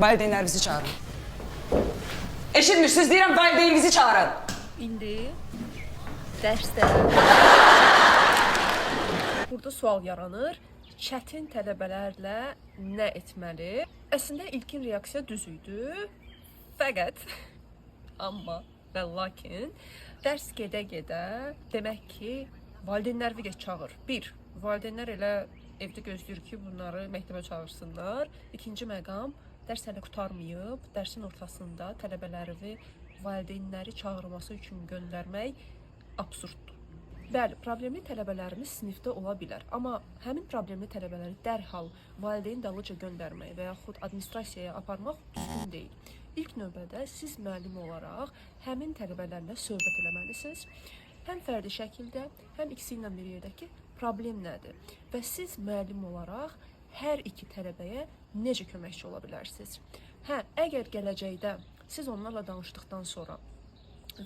valideynlərinizi çağırın. Eşitmirsiniz, deyirəm, valideyninizi çağırın. İndi dərsdə burada sual yaranır. Çətin tələbələrlə nə etməli? Əslində ilkin reaksiya düz idi. Fəqət amma və lakin dərs gedə-gedə demək ki, valideynlər bir çağır. Bir, valideynlər elə evdə gözləyir ki, bunları məktəbə çağırsınlar. İkinci məqam, dərs hələ qurtarmayıb, dərsin ortasında tələbələri valideynləri çağırması üçün göndərmək absurddur. Bəli, problemli tələbələrimiz sinifdə ola bilər, amma həmin problemli tələbələri dərhal valideyn dalıca göndərmək və yaxud administrasiyaya aparmaq düzgün deyil. İlk növbədə siz müəllim olaraq həmin tələbələrlə söhbət eləməlisiniz. Həm fərdi şəkildə, həm ikisi ilə bir yerdəki problem nədir? Və siz müəllim olaraq hər iki tələbəyə necə köməkçi ola bilərsiniz? Əgər gələcəkdə siz onlarla danışdıqdan sonra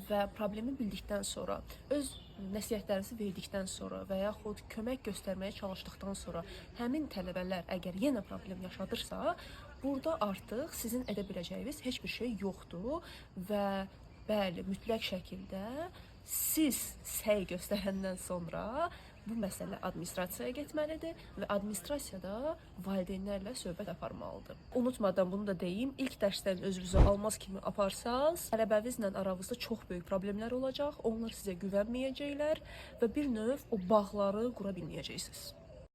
və problemi bildikdən sonra, öz nəsihətlərinizi verdikdən sonra və yaxud kömək göstərməyə çalışdıqdan sonra həmin tələbələr əgər yenə problem yaşadırsa, burada artıq sizin edə biləcəyiniz heç bir şey yoxdur və bəli, mütləq şəkildə siz səy göstərəndən sonra bu məsələ administrasiyaya getməlidir və administrasiyada valideynlərlə söhbət aparmalıdır. Unutmadan bunu da deyim, ilk dərsdən özünüzü almaz kimi aparsaz, tələbəvinizlə aranızda çox böyük problemlər olacaq, onlar sizə güvənməyəcəklər və bir növ o bağları qura bilməyəcəksiniz.